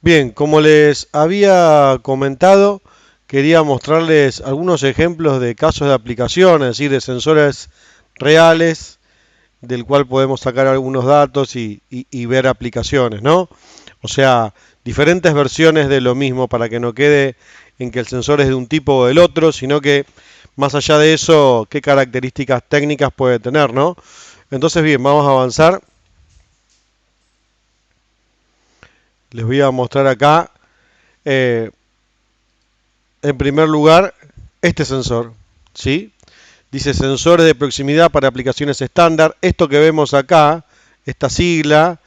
Bien, como les había comentado, quería mostrarles algunos ejemplos de casos de aplicación, es decir, de sensores reales, del cual podemos sacar algunos datos y ver aplicaciones, ¿no? O sea, diferentes versiones de lo mismo para que no quede en que el sensor es de un tipo o del otro, sino que más allá de eso, qué características técnicas puede tener, ¿no? Entonces, bien, vamos a avanzar. Les voy a mostrar acá, eh, en primer lugar, este sensor, ¿sí? Dice sensores de proximidad para aplicaciones estándar. Esto que vemos acá, esta sigla,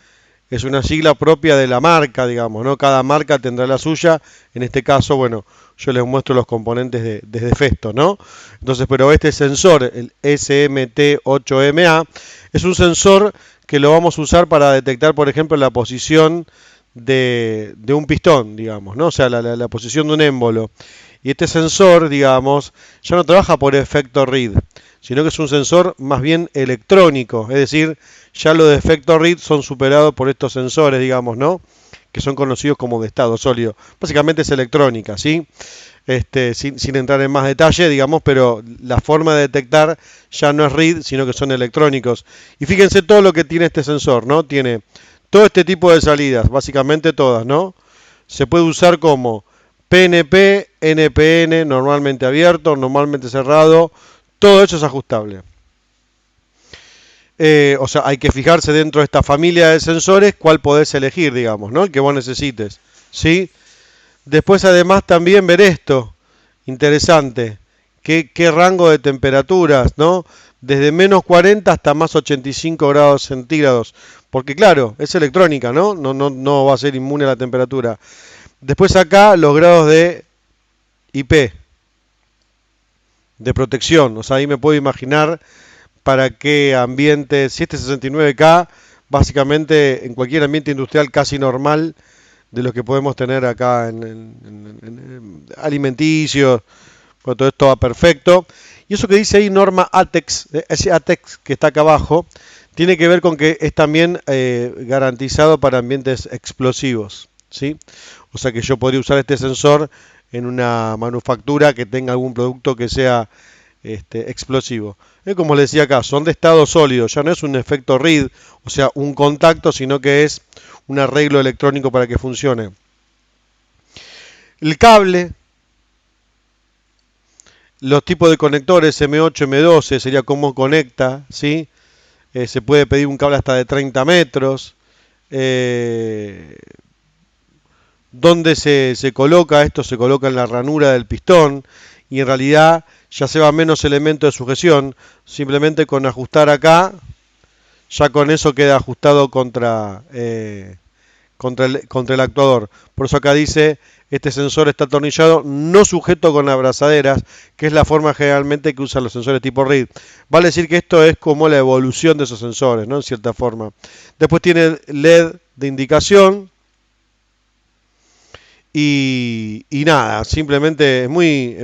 es una sigla propia de la marca, digamos, ¿no? Cada marca tendrá la suya. En este caso, bueno, yo les muestro los componentes de Festo, ¿no? Entonces, pero este sensor, el SMT8MA, es un sensor que lo vamos a usar para detectar, por ejemplo, la posición de un pistón, digamos, ¿no? O sea, la posición de un émbolo. Y este sensor, digamos, ya no trabaja por efecto read, sino que es un sensor más bien electrónico, es decir, ya los de efecto read son superados por estos sensores, digamos, ¿no? Que son conocidos como de estado sólido. Básicamente es electrónica, ¿sí? Sin entrar en más detalle, digamos, pero la forma de detectar ya no es read, sino que son electrónicos. Y fíjense todo lo que tiene este sensor, ¿no? Tiene todo este tipo de salidas, básicamente todas, ¿no? Se puede usar como PNP, NPN, normalmente abierto, normalmente cerrado, todo eso es ajustable. O sea, hay que fijarse dentro de esta familia de sensores cuál podés elegir, digamos, ¿no? El que vos necesites, ¿sí? Después además también ver esto, interesante, qué rango de temperaturas, ¿no? Desde menos 40 hasta más 85 grados centígrados, porque claro, es electrónica, ¿no? No va a ser inmune a la temperatura. Después acá los grados de IP, de protección, o sea, ahí me puedo imaginar para qué ambiente, si este 69K, básicamente en cualquier ambiente industrial casi normal, de los que podemos tener acá en alimenticios, bueno, todo esto va perfecto. Y eso que dice ahí norma ATEX, ese ATEX que está acá abajo, tiene que ver con que es también garantizado para ambientes explosivos, ¿sí? O sea que yo podría usar este sensor en una manufactura que tenga algún producto que sea explosivo. Como les decía acá, son de estado sólido, ya no es un efecto read, o sea, un contacto, sino que es un arreglo electrónico para que funcione. El cable, los tipos de conectores M8, M12, sería cómo conecta, ¿sí? Se puede pedir un cable hasta de 30 metros. ¿Dónde se coloca? Esto se coloca en la ranura del pistón y en realidad ya se va menos elemento de sujeción. Simplemente con ajustar acá, ya con eso queda ajustado contra el actuador. Por eso acá dice, este sensor está atornillado, no sujeto con abrazaderas, que es la forma generalmente que usan los sensores tipo RID. Vale decir que esto es como la evolución de esos sensores, ¿no? En cierta forma. Después tiene LED de indicación. Y nada, simplemente es muy...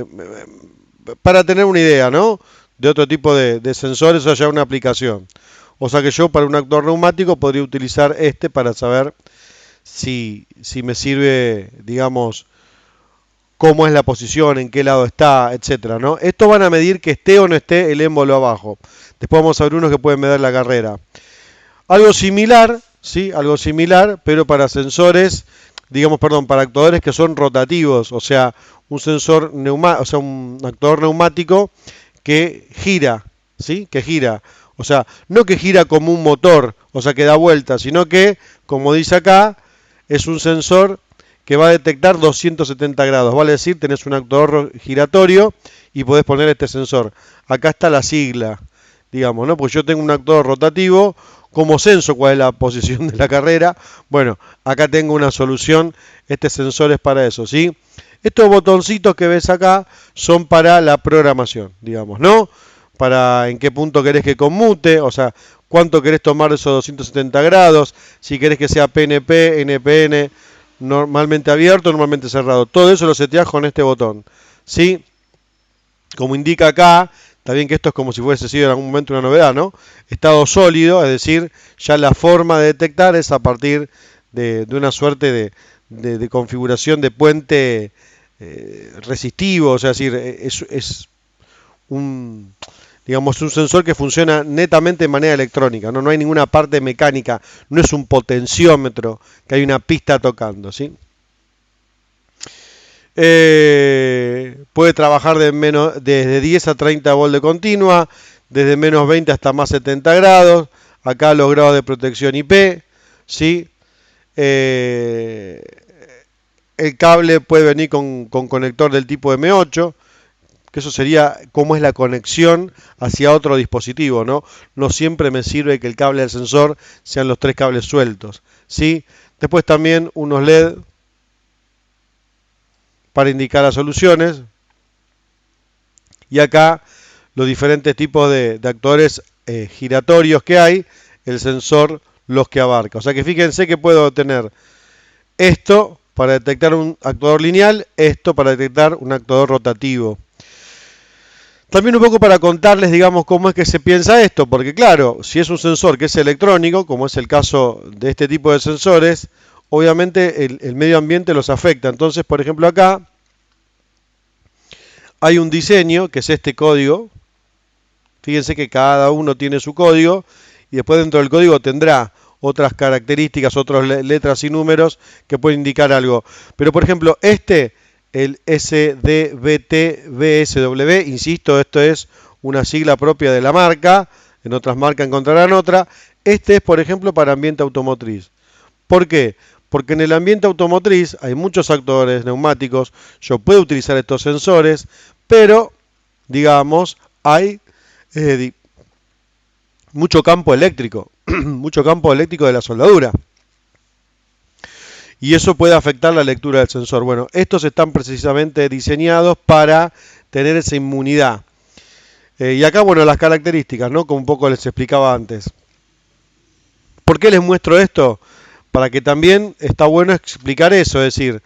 para tener una idea, ¿no? De otro tipo de sensores o ya una aplicación. O sea que yo para un actuador neumático podría utilizar este para saber si me sirve, digamos, cómo es la posición, en qué lado está, etcétera, ¿no? Estos van a medir que esté o no esté el émbolo abajo. Después vamos a ver unos que pueden medir la carrera. Algo similar, ¿sí? Algo similar, pero para sensores, digamos, perdón, para actuadores que son rotativos, o sea, o sea, un actuador neumático que gira, ¿sí? Que gira. O sea, no que gira como un motor, o sea, que da vueltas, sino que, como dice acá, es un sensor que va a detectar 270 grados. Vale decir, tenés un actuador giratorio y podés poner este sensor. Acá está la sigla, digamos, ¿no? Pues yo tengo un actuador rotativo, como censo cuál es la posición de la carrera. Bueno, acá tengo una solución, este sensor es para eso, ¿sí? Estos botoncitos que ves acá son para la programación, digamos, ¿no? Para en qué punto querés que conmute, o sea, cuánto querés tomar de esos 270 grados, si querés que sea PNP, NPN, normalmente abierto, normalmente cerrado. Todo eso lo seteás con este botón, ¿sí? Como indica acá, está bien que esto es como si fuese sido en algún momento una novedad, ¿no? Estado sólido, es decir, ya la forma de detectar es a partir de una suerte de configuración de puente resistivo, o sea, es decir, es un, digamos, un sensor que funciona netamente de manera electrónica, ¿no? No hay ninguna parte mecánica, no es un potenciómetro que hay una pista tocando, ¿sí? Puede trabajar desde 10 a 30 volt de continua, desde menos 20 hasta más 70 grados, acá los grados de protección IP, ¿sí? El cable puede venir con conector del tipo M8, que eso sería cómo es la conexión hacia otro dispositivo, ¿no? No siempre me sirve que el cable del sensor sean los 3 cables sueltos, ¿sí? Después también unos LED para indicar las soluciones. Y acá los diferentes tipos de actuadores giratorios que hay, el sensor los que abarca. O sea que fíjense que puedo tener esto para detectar un actuador lineal, esto para detectar un actuador rotativo. También un poco para contarles, digamos, cómo es que se piensa esto, porque claro, si es un sensor que es electrónico, como es el caso de este tipo de sensores, obviamente el medio ambiente los afecta. Entonces, por ejemplo, acá hay un diseño, que es este código. Fíjense que cada uno tiene su código y después dentro del código tendrá otras características, otras letras y números que pueden indicar algo. Pero, por ejemplo, el SDBT-BSW, insisto, esto es una sigla propia de la marca, en otras marcas encontrarán otra. Este es, por ejemplo, para ambiente automotriz. ¿Por qué? Porque en el ambiente automotriz hay muchos actuadores neumáticos, yo puedo utilizar estos sensores, pero, digamos, hay mucho campo eléctrico, mucho campo eléctrico de la soldadura. Y eso puede afectar la lectura del sensor. Bueno, estos están precisamente diseñados para tener esa inmunidad. Y acá, bueno, las características, ¿no? Como un poco les explicaba antes. ¿Por qué les muestro esto? Para que también está bueno explicar eso, es decir,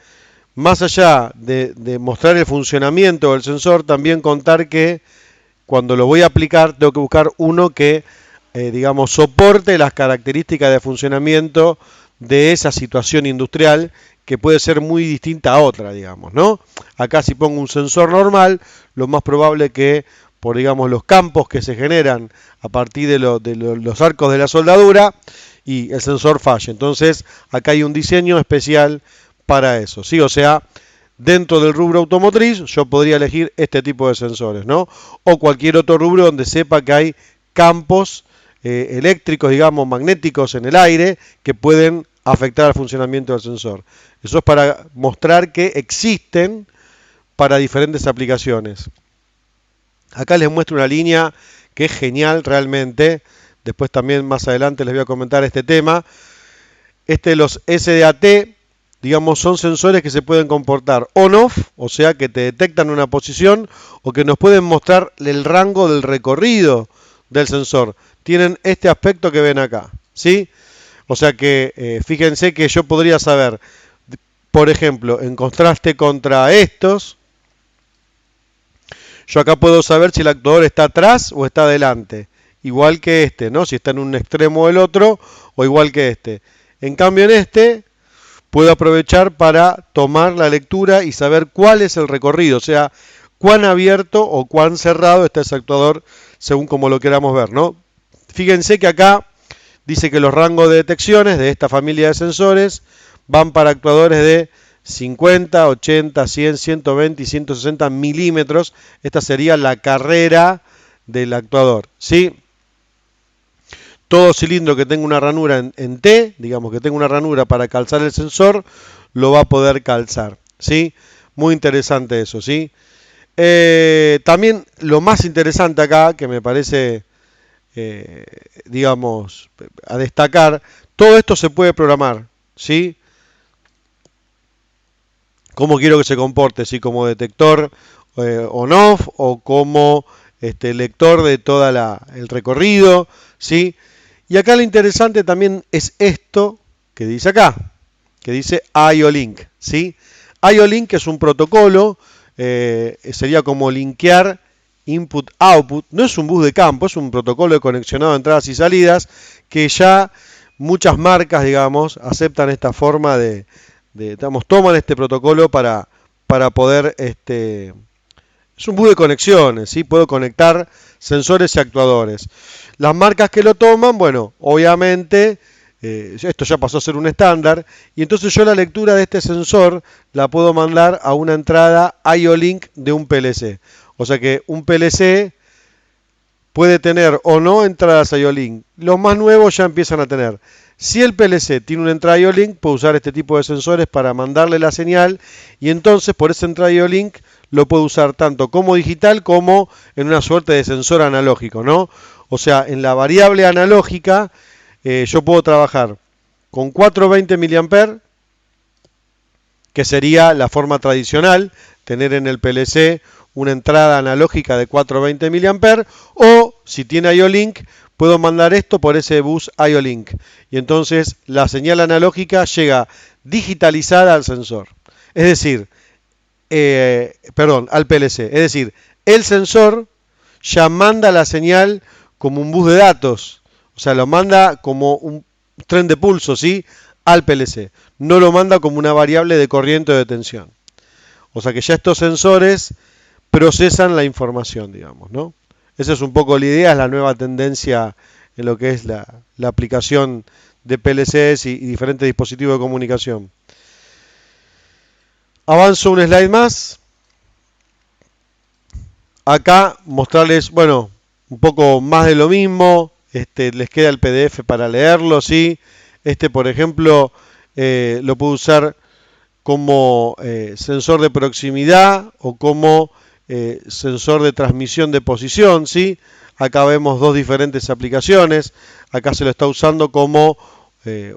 más allá de mostrar el funcionamiento del sensor, también contar que cuando lo voy a aplicar tengo que buscar uno que, digamos, soporte las características de funcionamiento de esa situación industrial que puede ser muy distinta a otra, digamos, ¿no? Acá si pongo un sensor normal, lo más probable que por, digamos, los campos que se generan a partir de los arcos de la soldadura y el sensor falle. Entonces, acá hay un diseño especial para eso, ¿sí? O sea, dentro del rubro automotriz yo podría elegir este tipo de sensores, ¿no? O cualquier otro rubro donde sepa que hay campos eléctricos, digamos, magnéticos en el aire que pueden afectar al funcionamiento del sensor. Eso es para mostrar que existen para diferentes aplicaciones. Acá les muestro una línea que es genial realmente. Después también más adelante les voy a comentar este tema. Los SDAT, digamos, son sensores que se pueden comportar on-off, o sea que te detectan una posición o que nos pueden mostrar el rango del recorrido del sensor. Tienen este aspecto que ven acá, ¿sí? O sea que fíjense que yo podría saber, por ejemplo, en contraste contra estos, yo acá puedo saber si el actuador está atrás o está adelante, igual que este, ¿no? Si está en un extremo o el otro, o igual que este. En cambio en este puedo aprovechar para tomar la lectura y saber cuál es el recorrido, o sea, cuán abierto o cuán cerrado está ese actuador según como lo queramos ver, ¿no? Fíjense que acá dice que los rangos de detecciones de esta familia de sensores van para actuadores de 50, 80, 100, 120 y 160 milímetros. Esta sería la carrera del actuador, ¿sí? Todo cilindro que tenga una ranura en T, digamos que tenga una ranura para calzar el sensor, lo va a poder calzar, ¿sí? Muy interesante eso, ¿sí? También lo más interesante acá, que me parece, digamos, a destacar, todo esto se puede programar, ¿sí? Cómo quiero que se comporte, ¿sí? Como detector on-off o como lector de todo el recorrido, ¿sí? Y acá lo interesante también es esto que dice acá, que dice IO-Link, ¿sí? IO-Link es un protocolo, sería como linkear input-output, no es un bus de campo, es un protocolo de conexionado de entradas y salidas que ya muchas marcas, digamos, aceptan esta forma de toman este protocolo para poder, es un bus de conexiones, ¿sí? Puedo conectar sensores y actuadores. Las marcas que lo toman, bueno, obviamente, esto ya pasó a ser un estándar, y entonces yo la lectura de este sensor la puedo mandar a una entrada IO-Link de un PLC. O sea que un PLC puede tener o no entradas IO-Link. Los más nuevos ya empiezan a tener. Si el PLC tiene una entrada IO-Link, puede usar este tipo de sensores para mandarle la señal y entonces por esa entrada IO-Link lo puede usar tanto como digital como en una suerte de sensor analógico, ¿no? O sea, en la variable analógica yo puedo trabajar con 420 mA, que sería la forma tradicional, tener en el PLC una entrada analógica de 420 mA, o si tiene IO-Link, puedo mandar esto por ese bus IO-Link. Y entonces la señal analógica llega digitalizada al sensor. Es decir, al PLC. Es decir, el sensor ya manda la señal como un bus de datos. O sea, lo manda como un tren de pulso, ¿sí? Al PLC. No lo manda como una variable de corriente o de tensión. O sea que ya estos sensores procesan la información, digamos, ¿no? Esa es un poco la idea, es la nueva tendencia en lo que es la aplicación de PLCs y diferentes dispositivos de comunicación. Avanzo un slide más. Acá mostrarles, bueno, un poco más de lo mismo. Les queda el PDF para leerlo, ¿sí? Por ejemplo, lo puedo usar como sensor de proximidad o como sensor de transmisión de posición, ¿sí? Acá vemos dos diferentes aplicaciones. Acá se lo está usando como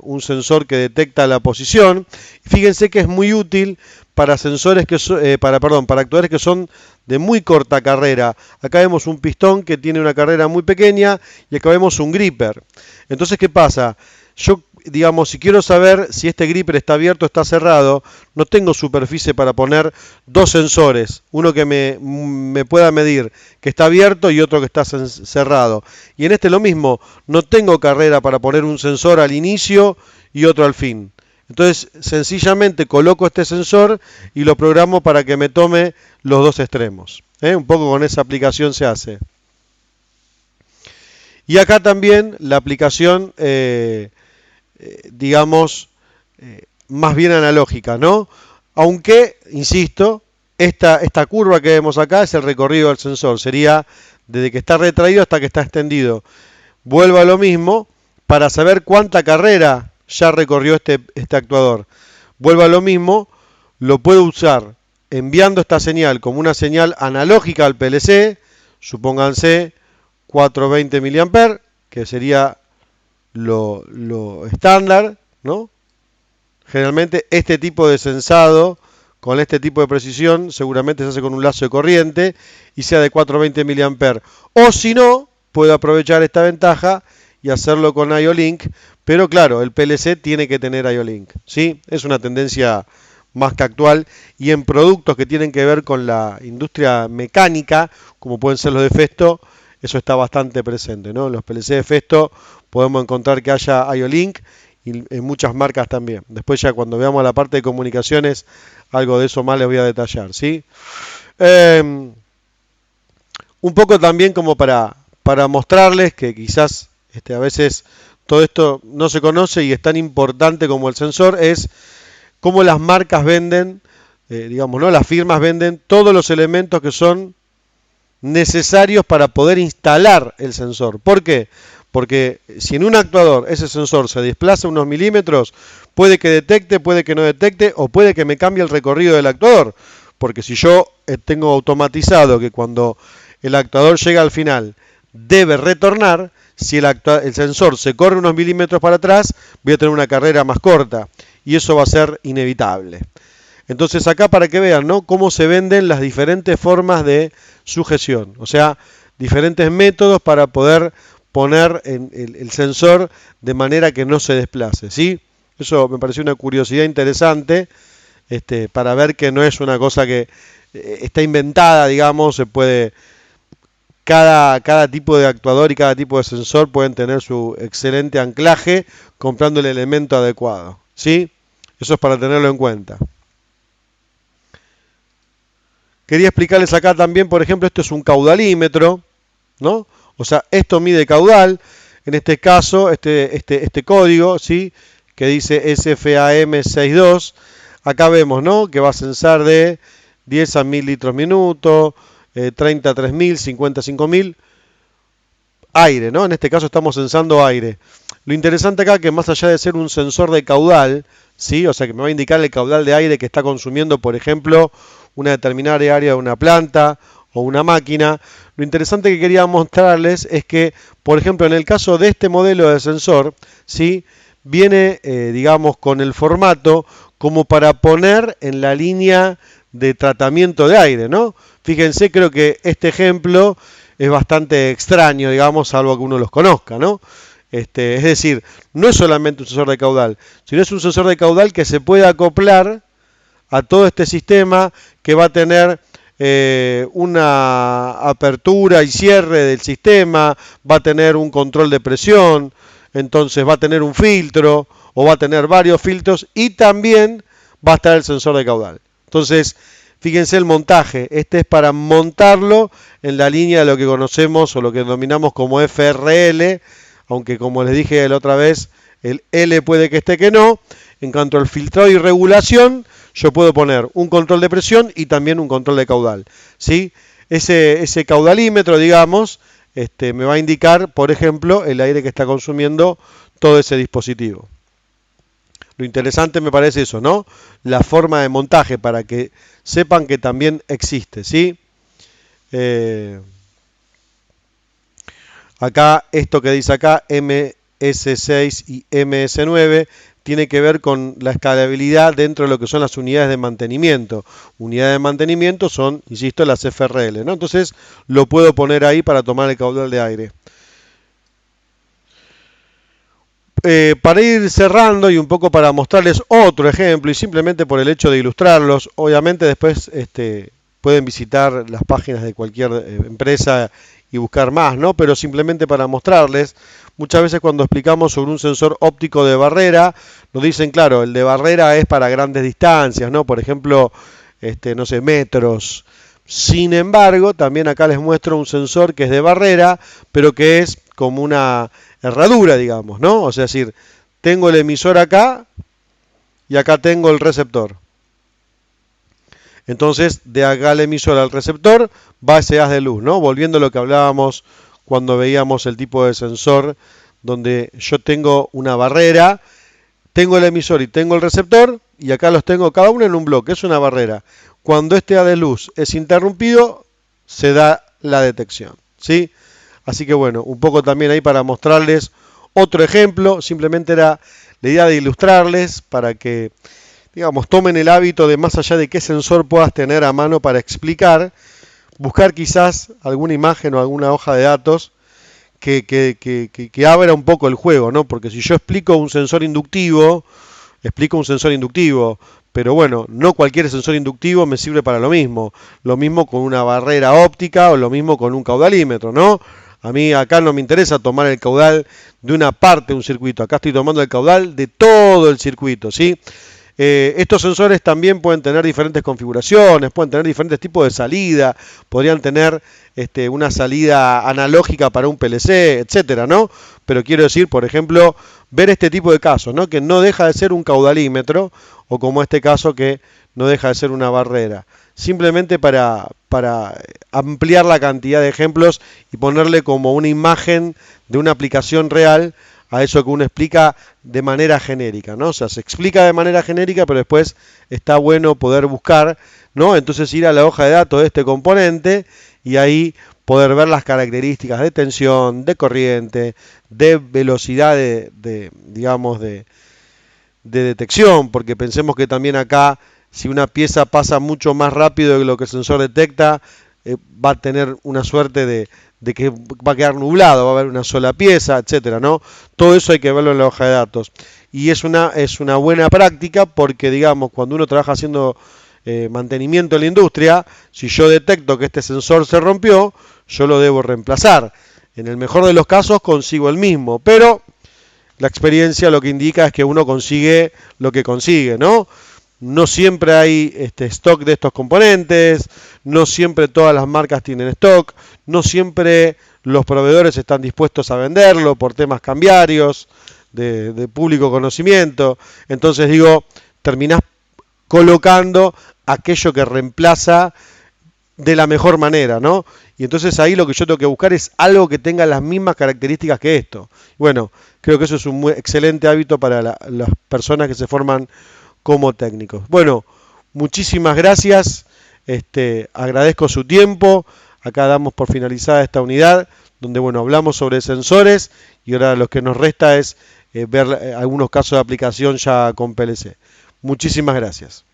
un sensor que detecta la posición. Fíjense que es muy útil para sensores que para actuadores que son de muy corta carrera. Acá vemos un pistón que tiene una carrera muy pequeña y acá vemos un gripper. Entonces, ¿qué pasa? Yo, digamos, si quiero saber si este gripper está abierto o está cerrado, no tengo superficie para poner dos sensores, uno que me pueda medir que está abierto y otro que está cerrado. Y en lo mismo, no tengo carrera para poner un sensor al inicio y otro al fin. Entonces, sencillamente coloco este sensor y lo programo para que me tome los dos extremos. Un poco con esa aplicación se hace. Y acá también la aplicación, digamos, más bien analógica, ¿no? Aunque, insisto, esta curva que vemos acá es el recorrido del sensor. Sería desde que está retraído hasta que está extendido. Vuelvo a lo mismo para saber cuánta carrera ya recorrió este actuador. Vuelvo a lo mismo, lo puedo usar enviando esta señal como una señal analógica al PLC, supónganse 420 mA, que sería lo estándar, ¿no? Generalmente este tipo de sensado con este tipo de precisión seguramente se hace con un lazo de corriente y sea de 420 mA. O si no, puedo aprovechar esta ventaja y hacerlo con IO-Link, pero claro, el PLC tiene que tener IO-Link, ¿sí? Es una tendencia más que actual y en productos que tienen que ver con la industria mecánica, como pueden ser los de Festo, eso está bastante presente, ¿no? En los PLC de Festo podemos encontrar que haya IO-Link y en muchas marcas también. Después ya cuando veamos la parte de comunicaciones, algo de eso más les voy a detallar, ¿sí? Un poco también como para mostrarles que quizás a veces todo esto no se conoce y es tan importante como el sensor, es cómo las marcas venden, digamos, ¿no? Las firmas venden todos los elementos que son necesarios para poder instalar el sensor. ¿Por qué? Porque si en un actuador ese sensor se desplaza unos milímetros, puede que detecte, puede que no detecte, o puede que me cambie el recorrido del actuador. Porque si yo tengo automatizado que cuando el actuador llega al final debe retornar, si el sensor se corre unos milímetros para atrás, voy a tener una carrera más corta. Y eso va a ser inevitable. Entonces acá para que vean, ¿no?, cómo se venden las diferentes formas de sujeción. O sea, diferentes métodos para poder poner el sensor de manera que no se desplace, ¿sí? Eso me pareció una curiosidad interesante, para ver que no es una cosa que está inventada, digamos, se puede... Cada tipo de actuador y cada tipo de sensor pueden tener su excelente anclaje comprando el elemento adecuado, ¿sí? Eso es para tenerlo en cuenta. Quería explicarles acá también, por ejemplo, esto es un caudalímetro, ¿no? O sea, esto mide caudal. En este caso, este código, ¿sí? Que dice SFAM62. Acá vemos, ¿no? Que va a censar de 10 a 1000 litros minuto, 30 a 3000, 50 a 5000. Aire, ¿no? En este caso estamos censando aire. Lo interesante acá es que más allá de ser un sensor de caudal, ¿sí? O sea, que me va a indicar el caudal de aire que está consumiendo, por ejemplo, una determinada área de una planta o una máquina. Lo interesante que quería mostrarles es que, por ejemplo, en el caso de este modelo de sensor, ¿sí? Viene, digamos, con el formato como para poner en la línea de tratamiento de aire, ¿no? Fíjense, creo que este ejemplo es bastante extraño, digamos, salvo que uno los conozca, ¿no? Es decir, no es solamente un sensor de caudal, sino es un sensor de caudal que se puede acoplar a todo este sistema que va a tener una apertura y cierre del sistema, va a tener un control de presión, entonces va a tener un filtro o va a tener varios filtros y también va a estar el sensor de caudal. Entonces, fíjense el montaje, este es para montarlo en la línea de lo que conocemos o lo que denominamos como FRL, aunque como les dije la otra vez, el L puede que esté que no. En cuanto al filtrado y regulación, yo puedo poner un control de presión y también un control de caudal, ¿sí? Ese caudalímetro, digamos, me va a indicar, por ejemplo, el aire que está consumiendo todo ese dispositivo. Lo interesante me parece eso, ¿no? La forma de montaje para que sepan que también existe, ¿sí? Acá, esto que dice acá, MS6 y MS9, tiene que ver con la escalabilidad dentro de lo que son las unidades de mantenimiento. Unidades de mantenimiento son, insisto, las FRL, ¿no? Entonces, lo puedo poner ahí para tomar el caudal de aire. Para ir cerrando y un poco para mostrarles otro ejemplo y simplemente por el hecho de ilustrarlos, obviamente después pueden visitar las páginas de cualquier empresa y buscar más, ¿no? Pero simplemente para mostrarles, muchas veces cuando explicamos sobre un sensor óptico de barrera, nos dicen, claro, el de barrera es para grandes distancias, ¿no? Por ejemplo, no sé, metros. Sin embargo, también acá les muestro un sensor que es de barrera, pero que es como una herradura, digamos, ¿no? O sea, es decir, tengo el emisor acá y acá tengo el receptor. Entonces, de acá al emisor al receptor va ese haz de luz, ¿no? Volviendo a lo que hablábamos cuando veíamos el tipo de sensor donde yo tengo una barrera, tengo el emisor y tengo el receptor y acá los tengo cada uno en un bloque, es una barrera. Cuando este haz de luz es interrumpido, se da la detección, ¿sí? Así que bueno, un poco también ahí para mostrarles otro ejemplo, simplemente era la idea de ilustrarles para que, digamos, tomen el hábito de más allá de qué sensor puedas tener a mano para explicar, buscar quizás alguna imagen o alguna hoja de datos que abra un poco el juego, ¿no? Porque si yo explico un sensor inductivo, pero bueno, no cualquier sensor inductivo me sirve para lo mismo con una barrera óptica o lo mismo con un caudalímetro, ¿no? A mí acá no me interesa tomar el caudal de una parte de un circuito, acá estoy tomando el caudal de todo el circuito, ¿sí? Estos sensores también pueden tener diferentes configuraciones, pueden tener diferentes tipos de salida, podrían tener una salida analógica para un PLC, etcétera, ¿no? Pero quiero decir, por ejemplo, ver este tipo de casos, ¿no? Que no deja de ser un caudalímetro, o como este caso que no deja de ser una barrera. Simplemente para ampliar la cantidad de ejemplos y ponerle como una imagen de una aplicación real a eso que uno explica de manera genérica, ¿no? O sea, se explica de manera genérica, pero después está bueno poder buscar, ¿no? Entonces ir a la hoja de datos de este componente y ahí poder ver las características de tensión, de corriente, de velocidad digamos, de detección, porque pensemos que también acá, si una pieza pasa mucho más rápido de lo que el sensor detecta, va a tener una suerte de que va a quedar nublado, va a haber una sola pieza, etcétera, ¿no? Todo eso hay que verlo en la hoja de datos. Y es una buena práctica porque, digamos, cuando uno trabaja haciendo mantenimiento en la industria, si yo detecto que este sensor se rompió, yo lo debo reemplazar. En el mejor de los casos consigo el mismo, pero la experiencia lo que indica es que uno consigue lo que consigue, ¿no? No siempre hay stock de estos componentes, no siempre todas las marcas tienen stock, no siempre los proveedores están dispuestos a venderlo por temas cambiarios, de público conocimiento. Entonces digo, terminás colocando aquello que reemplaza de la mejor manera, ¿no? Y entonces ahí lo que yo tengo que buscar es algo que tenga las mismas características que esto. Bueno, creo que eso es un muy excelente hábito para las personas que se forman como técnicos. Bueno, muchísimas gracias, agradezco su tiempo, acá damos por finalizada esta unidad, donde bueno, hablamos sobre sensores y ahora lo que nos resta es ver algunos casos de aplicación ya con PLC. Muchísimas gracias.